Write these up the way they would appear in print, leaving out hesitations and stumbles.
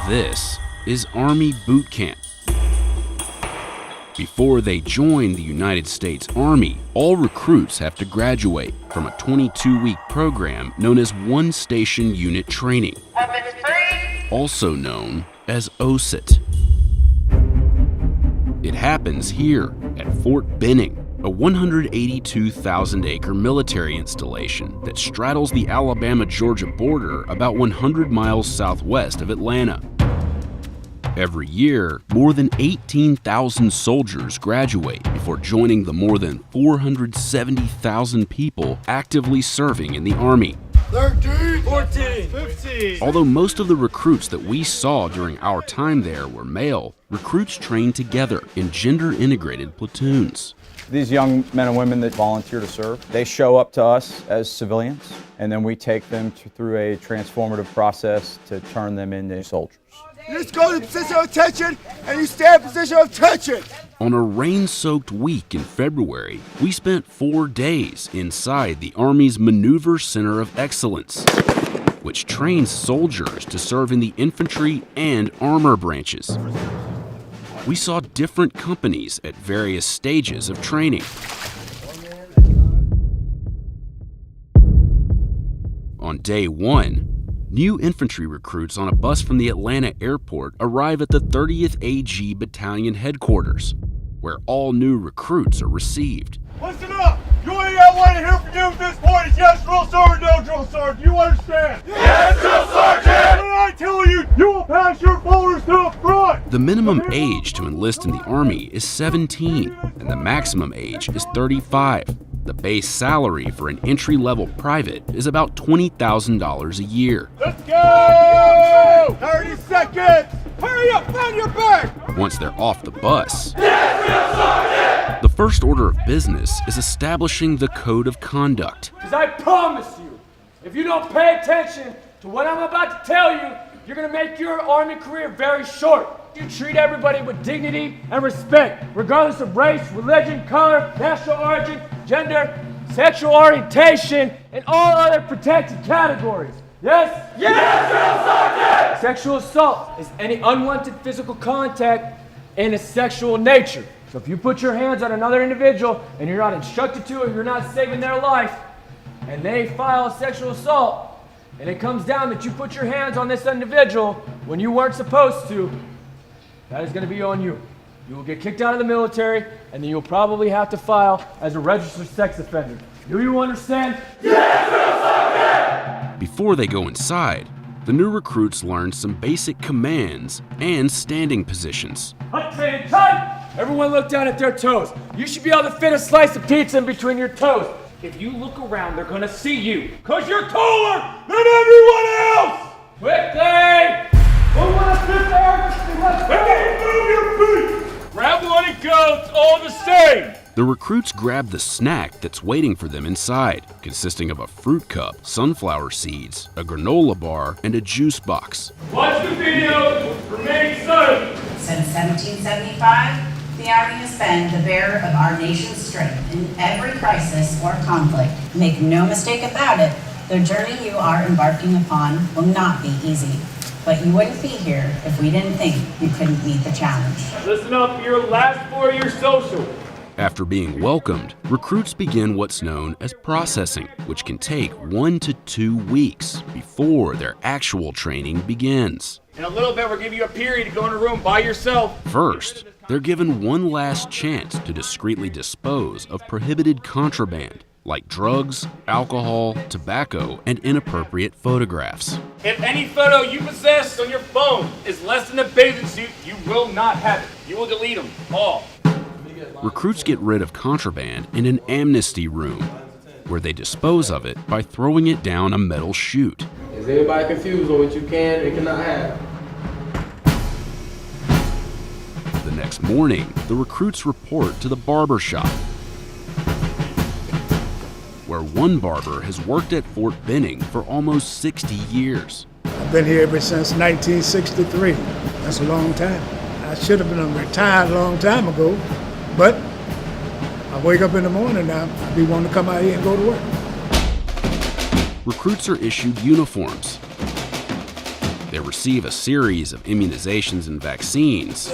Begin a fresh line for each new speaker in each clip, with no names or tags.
This is Army Boot Camp. Before they join the United States Army, all recruits have to graduate from a 22-week program known as One Station Unit Training, also known as OSUT. It happens here at Fort Benning, a 182,000-acre military installation that straddles the Alabama-Georgia border about 100 miles southwest of Atlanta. Every year, more than 18,000 soldiers graduate before joining the more than 470,000 people actively serving in the Army.
13, 14, 15.
Although most of the recruits that we saw during our time there were male, recruits train together in gender-integrated platoons.
These young men and women that volunteer to serve, they show up to us as civilians, and then we take them through a transformative process to turn them into soldiers.
You just go to position of attention, and you stay in position of attention.
On a rain-soaked week in February, we spent 4 days inside the Army's Maneuver Center of Excellence, which trains soldiers to serve in the infantry and armor branches. We saw different companies at various stages of training. On day one, new infantry recruits on a bus from the Atlanta airport arrive at the 30th AG Battalion headquarters, where all new recruits are received.
Listen up! You only got one to hear from you at this point is yes, drill sergeant, no drill sergeant. You understand? Yes, drill sergeant! When I tell you, you will pass your folders to the front!
The minimum age to enlist in the Army is 17, and the maximum age is 35. The base salary for an entry-level private is about $20,000 a year.
Let's go! 30 seconds! Hurry up, find your bag!
Once they're off the bus, the first order of business is establishing the code of conduct.
Because I promise you, if you don't pay attention to what I'm about to tell you, you're going to make your Army career very short. You treat everybody with dignity and respect, regardless of race, religion, color, national origin, gender, sexual orientation, and all other protected categories. Yes? Yes, Drill Sergeant! Sexual assault is any unwanted physical contact in a sexual nature. So if you put your hands on another individual and you're not instructed to, or you're not saving their life, and they file a sexual assault, and it comes down that you put your hands on this individual when you weren't supposed to, that is going to be on you. You will get kicked out of the military, and then you'll probably have to file as a registered sex offender. Do you understand? Yes, Drill Sergeant!
Before they go inside, the new recruits learn some basic commands and standing positions.
Hut time! Everyone look down at their toes. You should be able to fit a slice of pizza in between your toes. If you look around, they're going to see you, because you're taller than everyone else! Quickly! Who wants to sit there? Move your feet! Grab one and go, it's all the same!
The recruits grab the snack that's waiting for them inside, consisting of a fruit cup, sunflower seeds, a granola bar, and a juice box.
Watch the video, remain silent!
Since 1775, the Army has been the bearer of our nation's strength in every crisis or conflict. Make no mistake about it, the journey you are embarking upon will not be easy. But you wouldn't be here if we didn't think you couldn't meet the challenge.
Listen up for your last 4-year social.
After being welcomed, recruits begin what's known as processing, which can take 1 to 2 weeks before their actual training begins.
In a little bit, we'll give you a period to go in a room by yourself.
First, they're given one last chance to discreetly dispose of prohibited contraband, like drugs, alcohol, tobacco, and inappropriate photographs.
If any photo you possess on your phone is less than a bathing suit, you will not have it. You will delete them all.
Recruits get rid of contraband in an amnesty room, where they dispose of it by throwing it down a metal chute.
Is anybody confused on what you can and cannot have?
The next morning, the recruits report to the barber shop, where one barber has worked at Fort Benning for almost 60 years.
I've been here ever since 1963. That's a long time. I should have been retired a long time ago, but I wake up in the morning now, I be wanting to come out here and go to work.
Recruits are issued uniforms, They receive a series of immunizations and vaccines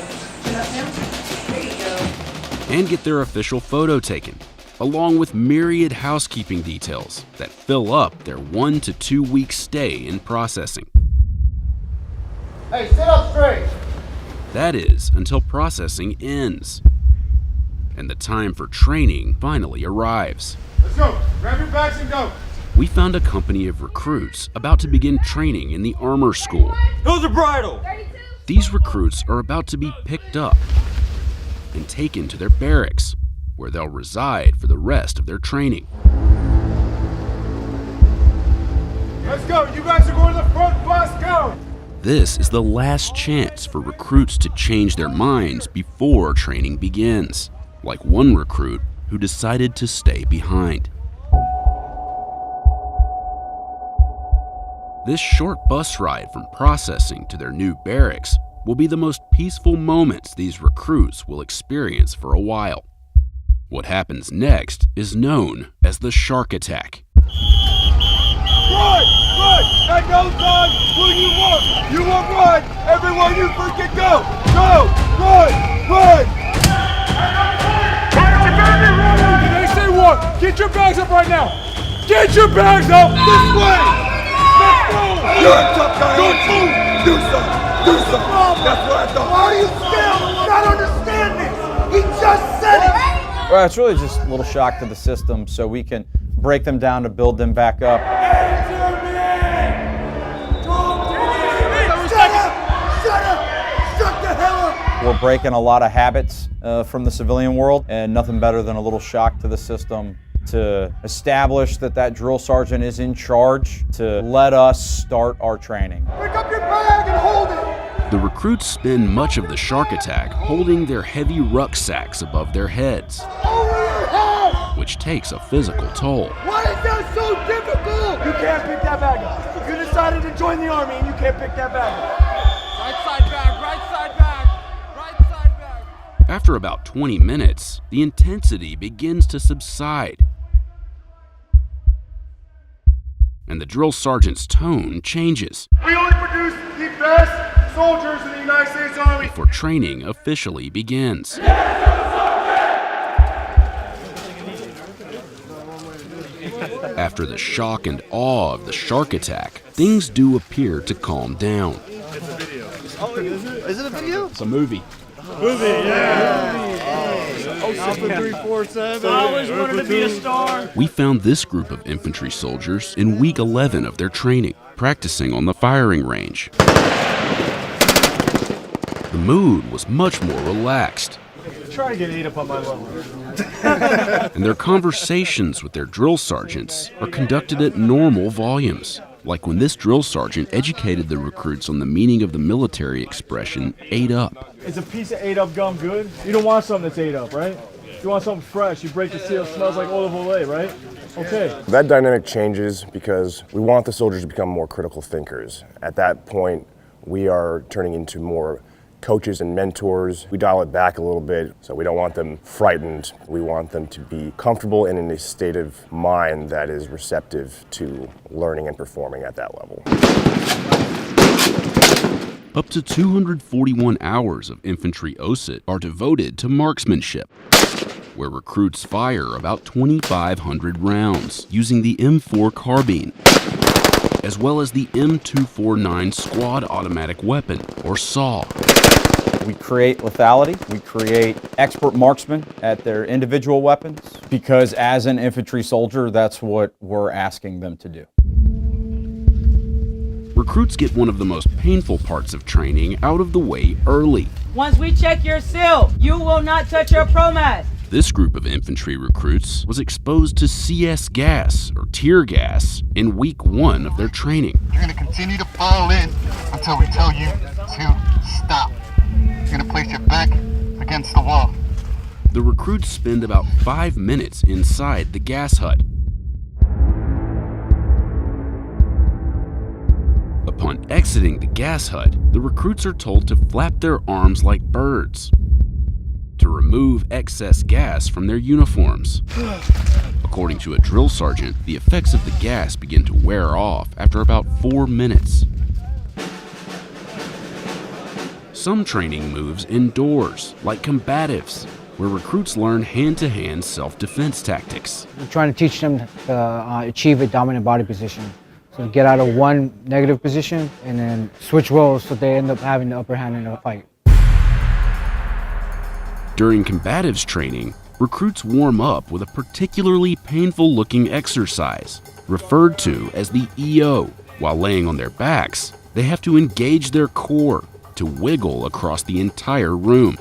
and get their official photo taken, along with myriad housekeeping details that fill up their 1 to 2 week stay in processing.
Hey, sit up straight.
That is, until processing ends and the time for training finally arrives.
Let's go. Grab your bags and go.
We found a company of recruits about to begin training in the armor school.
Who's the bridle?
These recruits are about to be picked up and taken to their barracks, where they'll reside for the rest of their training.
Let's go. You guys are going to the front bus. Go.
This is the last chance for recruits to change their minds before training begins, like one recruit who decided to stay behind. This short bus ride from processing to their new barracks will be the most peaceful moments these recruits will experience for a while. What happens next is known as the shark attack.
Run! Run! That goes on who you want! You will run! Everywhere you freaking go! Go! Run! Run! Did they say what? Get your bags up right now! Get your bags up! This way! Let's go! You're a tough guy! Don't move! Do something! Do something! That's what I thought! Why are you still not understanding? He just said it!
Well, it's really just a little shock to the system so we can break them down to build them back up. We're breaking a lot of habits from the civilian world, and nothing better than a little shock to the system to establish that that drill sergeant is in charge to let us start our training.
Pick up your bag and hold it!
The recruits spend much of the shark attack holding their heavy rucksacks above their heads,
Over your head!
which takes a physical toll.
Why is that so difficult? You can't pick that bag up. You decided to join the army and you can't pick that bag up. Right side bag, right side bag, right side bag.
After about 20 minutes, the intensity begins to subside, and the drill sergeant's tone changes
We only produce the best soldiers in the United States Army.
before training officially begins. After the shock and awe of the shark attack, things do appear to calm down.
Is it a video?
It's a movie.
Alpha 347. I always wanted to be a star.
We found this group of infantry soldiers in week 11 of their training, practicing on the firing range. The mood was much more relaxed,
Try to get 8 up on my level.
and their conversations with their drill sergeants are conducted at normal volumes, like when this drill sergeant educated the recruits on the meaning of the military expression 8 up.
Is a piece of 8 up gum good? You don't want something that's 8 up, right? You want something fresh. You break the seal, it smells like olive oil, right? Okay.
That dynamic changes because we want the soldiers to become more critical thinkers. At that point, we are turning into more coaches and mentors. We dial it back a little bit, so we don't want them frightened. We want them to be comfortable and in a state of mind that is receptive to learning and performing at that level.
Up to 241 hours of infantry OSIT are devoted to marksmanship, where recruits fire about 2,500 rounds using the M4 carbine, as well as the M249 squad automatic weapon, or SAW.
We create lethality. We create expert marksmen at their individual weapons because as an infantry soldier, that's what we're asking them to do.
Recruits get one of the most painful parts of training out of the way early.
Once we check your seal, you will not touch your ProMat.
This group of infantry recruits was exposed to CS gas, or tear gas, in week 1 of their training.
You're going to continue to file in until we tell you to stop. You're going to place your back against the wall.
The recruits spend about 5 minutes inside the gas hut. Upon exiting the gas hut, the recruits are told to flap their arms like birds to remove excess gas from their uniforms. According to a drill sergeant, the effects of the gas begin to wear off after about 4 minutes. some training moves indoors, like combatives, where recruits learn hand-to-hand self-defense tactics.
We're trying to teach them to achieve a dominant body position. So get out of one negative position and then switch roles so they end up having the upper hand in a fight.
During combatives training, recruits warm up with a particularly painful-looking exercise, referred to as the EO. While laying on their backs, they have to engage their core to wiggle across the entire room.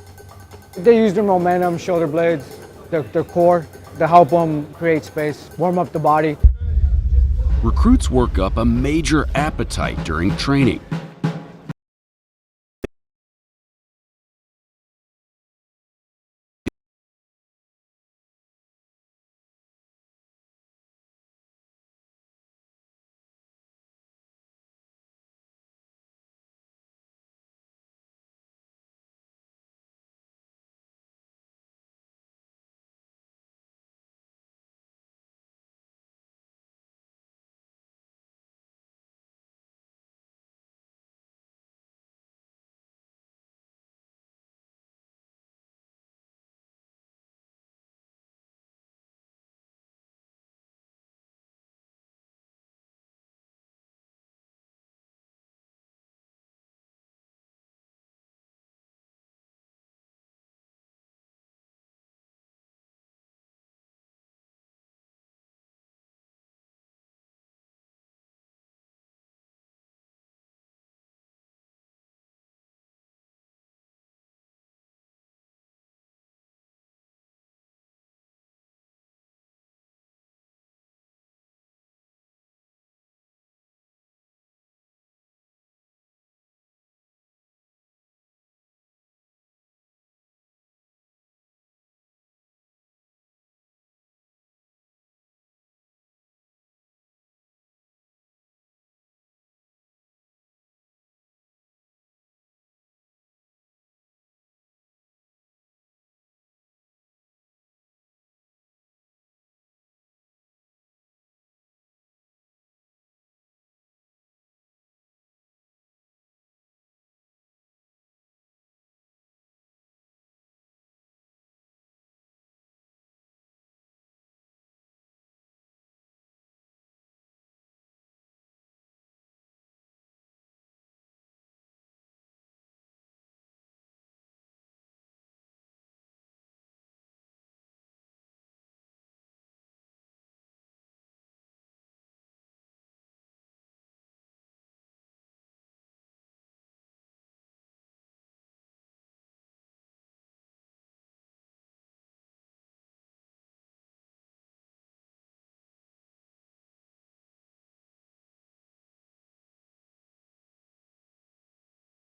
They use their momentum, shoulder blades, their core to help them create space, warm up the body.
Recruits work up a major appetite during training,